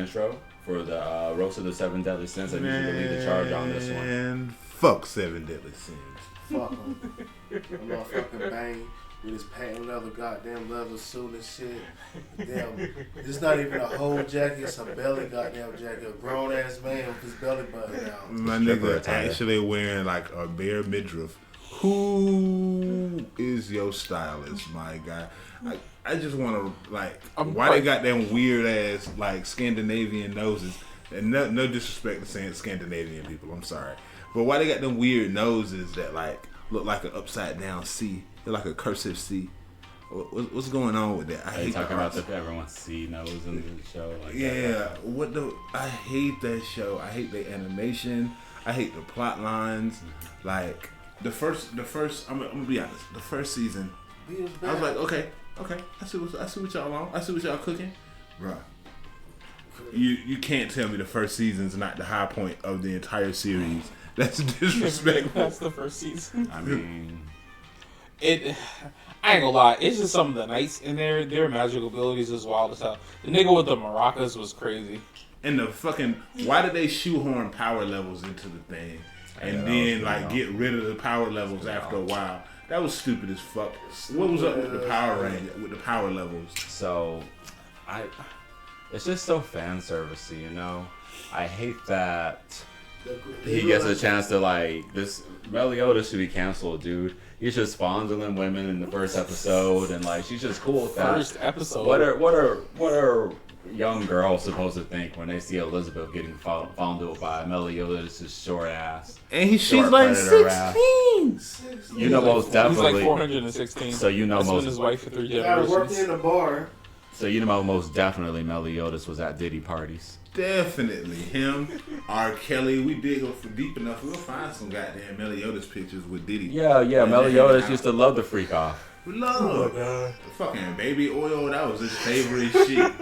intro for the roast of the 7 deadly sins. I need you to lead the charge on this one. And fuck 7 deadly sins. Fuck him. A motherfucking bang with his patent leather, goddamn leather suit and shit. Damn, it's not even a whole jacket, it's a belly goddamn jacket. A grown ass man with his belly button out. My nigga actually wearing like a bare midriff. Who is your stylist, my guy? I just want to like, why they got them weird ass like Scandinavian noses? And no disrespect to saying Scandinavian people, I'm sorry, but why they got them weird noses that like look like an upside down C? They're like a cursive C. What's going on with that? Are you talking about everyone's C nose in the show? Like yeah, I hate that show. I hate the animation. I hate the plot lines. Like the first. I'm gonna be honest. The first season, I was like, okay. I see what y'all on. I see what y'all cooking, bruh. You can't tell me the first season's not the high point of the entire series. That's disrespectful. That's the first season. I mean, I ain't gonna lie. It's just some of the knights in there. Their magical abilities is wild as hell. The nigga with the maracas was crazy. And the fucking, why did they shoehorn power levels into the thing, and then like get rid of the power levels after a while? That was stupid as fuck. What was up with the power range, with the power levels? So, it's just so fan servicey, you know. I hate that he gets a chance to like this. Meliodas should be canceled, dude. He's just fondling women in the first episode, and like she's just cool with that. First episode. What are young girls supposed to think when they see Elizabeth getting fondled by Meliodas' short ass? And she's like 16. You know most definitely. He's like 416. So you know That's most. Been his wife for 3 I worked generations. in a bar. So you know most definitely Meliodas was at Diddy parties. Definitely him, R. Kelly. We dig deep enough. We'll find some goddamn Meliodas pictures with Diddy. Yeah. Meliodas used to love the freak off. We love the fucking baby oil. That was his favorite shit.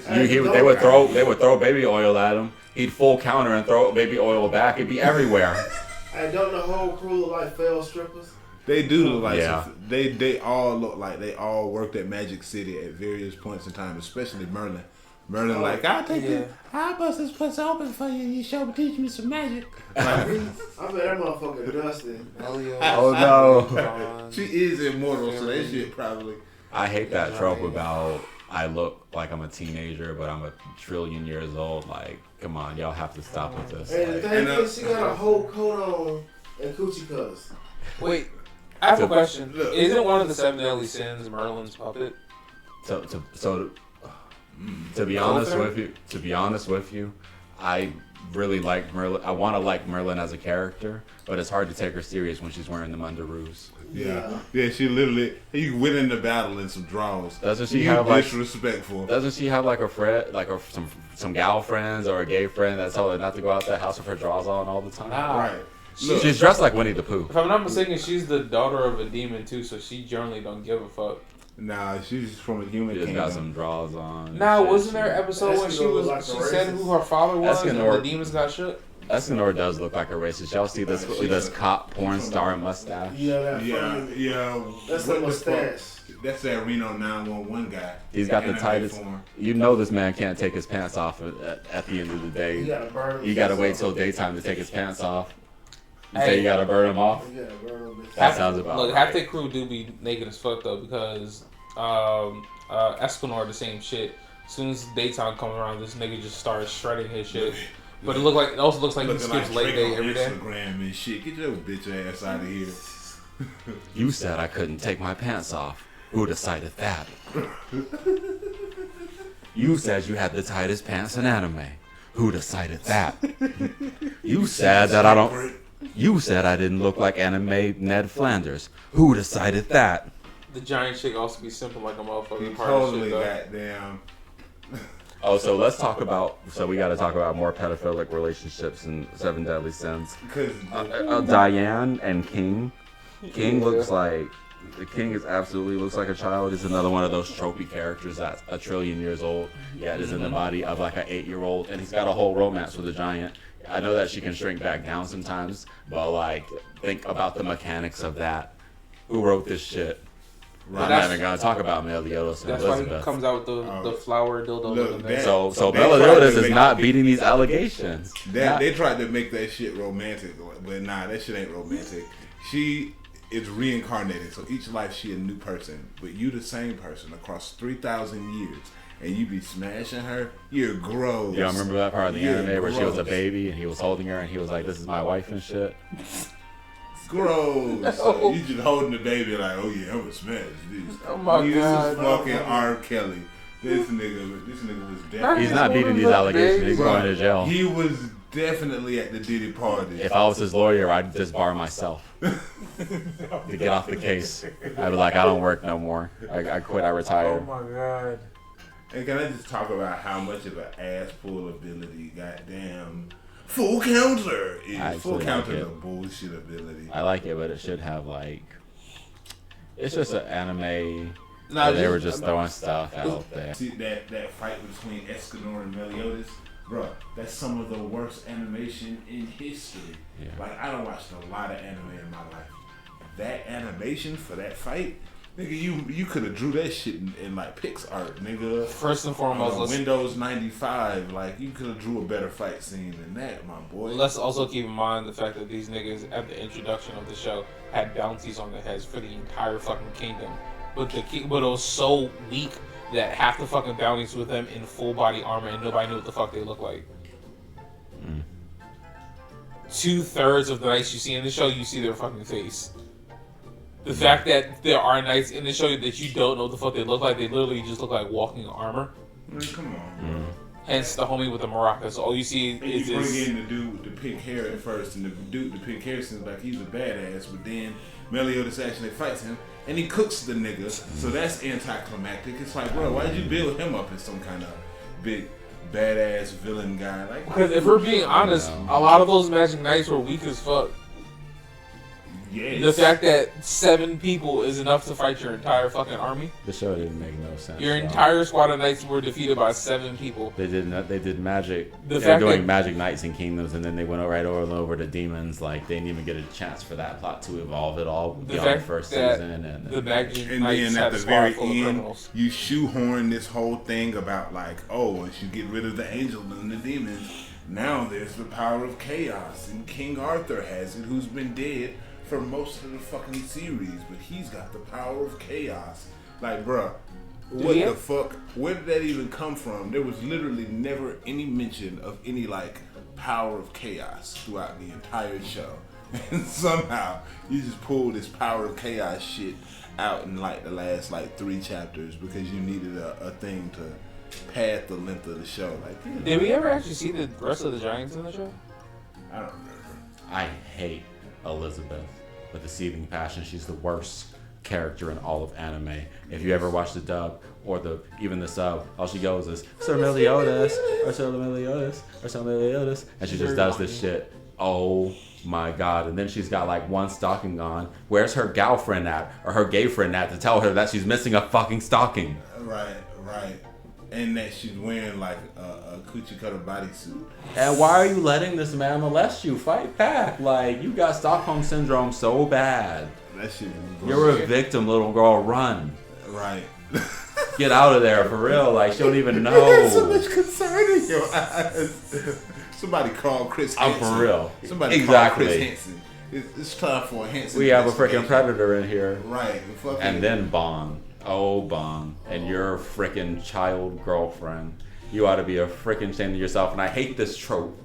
They would throw baby oil at him. He'd full counter and throw baby oil back. It'd be everywhere. I don't the whole crew look like failed strippers. They do look like they all look like they all worked at Magic City at various points in time, especially Merlin. Merlin like, I'll bust this place open for you. You teach me some magic. I bet that motherfucker dusted. Oh no. She is immortal, so that shit probably. I hate that trope about I look like I'm a teenager, but I'm a trillion years old. Like, come on, y'all have to stop with this. And the thing is, she got a whole coat on and coochie cutters. Wait, I have a question. Isn't one of the 7 deadly sins Merlin's puppet? To be honest with you, I really like Merlin. I want to like Merlin as a character, but it's hard to take her serious when she's wearing them underoos. Yeah, she literally, you went into battle in some draws. Doesn't she have like disrespectful? Doesn't she have like a friend, like some gal friends or a gay friend that tell her not to go out that house with her drawers on all the time? Right. She's dressed like Winnie the Pooh. If I'm not mistaken, she's the daughter of a demon too, so she generally don't give a fuck. Nah, she's from a human She just kingdom. got some drawers on. Nah, wasn't there an episode when she said who her father was and Escanor. the demons got shook? Escanor does look like a racist. Y'all see this cop porn star mustache? Yeah. That's the mustache. That's that Reno 911 guy. He's got the tightest. You know this man can't take his pants off at the end of the day. You gotta wait till daytime to take his pants off. You say you gotta burn him off? That sounds about Look, right. half their crew do be naked as fuck though, because Escanor the same shit. As soon as daytime comes around, this nigga just starts shredding his shit. But it also looks like he skips leg day every day. Instagram and shit. Get your bitch ass out of here. You said I couldn't take my pants off. Who decided that? You said you had the tightest pants in anime. Who decided that? You said that I don't. You said I didn't look like anime Ned Flanders. Who decided that? The giant chick also be simple like a motherfucker. Totally goddamn. Oh, so let's talk about. So we got to talk about more pedophilic relationships in 7 Deadly Sins. Diane and King. King looks like. The King absolutely looks like a child. He's another one of those tropey characters that's a trillion years old. Yet is in the body of like an 8-year-old, and he's got a whole romance with a giant. I know that she can shrink back down sometimes, but like think about the mechanics of that. Who wrote this shit? I'm not even gonna talk about Meliodas and That's Elizabeth. why he comes out with the flower dildo. Look, that- So They Meliodas tried to is not beating these allegations. They tried to make that shit romantic, but nah, that shit ain't romantic. She is reincarnated, so each life she a new person, but you the same person across 3,000 years, and you be smashing her. You're gross. Yeah, I remember that part of the You're anime where she was a gross. baby and he was holding her and he was like, "This is my wife" and shit. Gross. No. You just holding the baby like, oh yeah, I'm gonna smash this. Oh my This God. is fucking R. Kelly. This nigga was definitely. He's not beating these allegations. He's going to jail. He was definitely at the Diddy party. If I was his lawyer, I'd disbar myself to get off the case. I'd be like, I don't work no more. I quit. I retire. my god. And can I just talk about how much of an ass pull ability goddamn Full Counter is? I Full actually Counter like is a it. bullshit ability. I like it, but it should have like. It's just an anime. Nah, They were just throwing stuff out there. See that fight between Escanor and Meliodas? Bruh, that's some of the worst animation in history. Yeah. Like, I done watched a lot of anime in my life. That animation for that fight, nigga, you could have drew that shit in like PixArt, nigga. First and foremost, On let's, Windows 95, like, you could have drew a better fight scene than that, my boy. let's also keep in mind the fact that these niggas at the introduction of the show had bounties on their heads for the entire fucking kingdom. But it was so weak that half the fucking bounties with them in full body armor and nobody knew what the fuck they looked like. 2/3 of the knights you see in the show, you see their fucking face. The fact that there are knights in the show that you don't know what the fuck they look like, they literally just look like walking armor. Man, come on, bro. Hence the homie with the maracas. All you see And is you bring this. in the dude with the pink hair at first, and the dude with the pink hair seems like he's a badass, but then Meliodas actually fights him, and he cooks the nigga, so that's anticlimactic. It's like, bro, why'd you build him up as some kind of big badass villain guy? Like, Because if we're being honest, a lot of those Magic Knights were weak as fuck. yes. The fact that 7 people is enough to fight your entire fucking army. The show didn't make no sense. Your so. entire squad of knights were defeated by 7 people. They did magic. The They were fact doing that- magic knights and kingdoms, and then they went right over to demons. Like they didn't even get a chance for that plot to evolve at all The beyond the fact first that season. And the Magic And Knights then had at a the squad very full of end, criminals. you shoehorn this whole thing about like, oh, once you get rid of the angels and the demons, now there's the power of chaos, and King Arthur has it, who's been dead for most of the fucking series, but he's got the power of chaos. Like, bruh, what he the have- fuck? Where did that even come from? There was literally never any mention of any like power of chaos throughout the entire show. And somehow you just pulled this power of chaos shit out in like the last like 3 chapters because you needed a thing to pad the length of the show. Like, Did we ever actually see the rest of the giants in the show? I don't remember. I hate Elizabeth with a seething passion. She's the worst character in all of anime. If you ever watch the dub or even the sub, all she goes is Sir Meliodas or Sir Meliodas or Sir Meliodas, and she just does this shit. Oh my god! And then she's got like one stocking on. Where's her gal friend at or her gay friend at to tell her that she's missing a fucking stocking? Right. And that she's wearing like a coochie cutter bodysuit. And why are you letting this man molest you? Fight back! Like you got Stockholm syndrome so bad. That shit was You're a victim, little girl. Run. right. Get out of there for real. Like she don't even know. So much concern in your eyes. Somebody call Chris I'm Hansen. for real. Somebody Exactly. call Chris Hansen. It's time for a Hansen. We have a freaking investigation. predator in here. Right. Fucking And then Bond. Oh, Bond. And your freaking child girlfriend. You ought to be a freaking shame to yourself. And I hate this trope.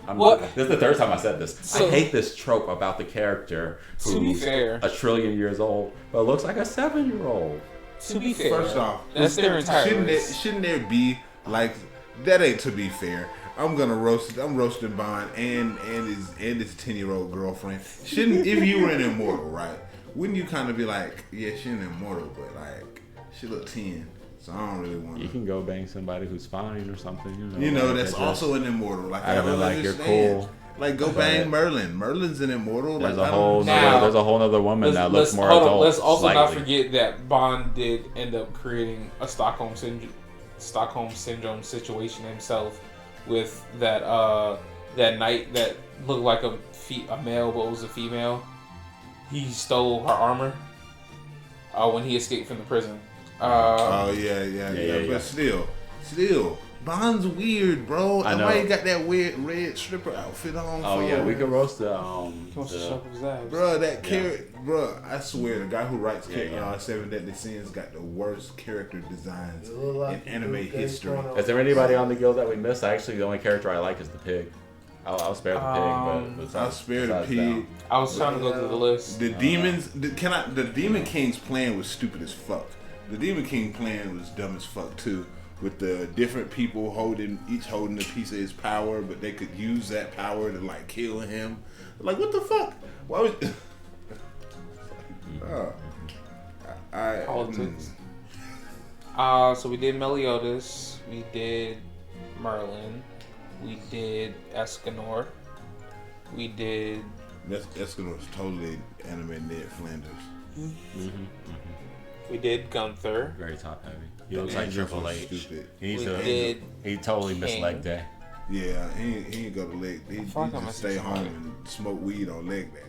What? This is the 3rd time I said this. So- I hate this trope about the character To be who's fair. a trillion years old, but looks like a 7-year-old. To be fair, First off, that's their entire race. shouldn't there be like that? Ain't to be fair. I'm roasting Bond and his 10-year-old girlfriend. Shouldn't if you were an immortal, right? Wouldn't you kind of be like, yeah, she's an immortal, but like she look 10, so I don't really want You to. can go bang somebody who's fine or something. You know, like that's it just- also an immortal. Like I'd I have been don't like, you're understand. cool. Like go But- bang Merlin. Merlin's an immortal. There's like, a whole Now- there's a whole other woman that looks more adult. Let's also not slightly. forget that Bond did end up creating a Stockholm syndrome situation himself with that that knight that looked like a male but was a female. He stole her armor. when he escaped from the prison. Yeah. But still, Bond's weird, bro. I know. Why he got that weird red stripper outfit on? Oh yeah, we can roast the Bro, that character, bro. I swear, the guy who writes Seven Deadly Sins got the worst character designs in anime history. Is there anybody on the guild that we missed? Actually, the only character I like is the pig. I'll spare the pig, but I'll spare the pig. I was trying to go through the list. The demons. The Demon King's plan was stupid as fuck. The Demon King plan was dumb as fuck too. With the different people each holding a piece of his power, but they could use that power to like kill him. Like what the fuck? Why would? Politics. So we did Meliodas, we did Merlin, we did Escanor, we did. Escanor's totally anime Ned Flanders. We did Gunther. very top heavy. He looks like Triple H. Stupid. He totally missed King. leg day. Yeah, he ain't go to leg. He just stay home and smoke weed on leg day.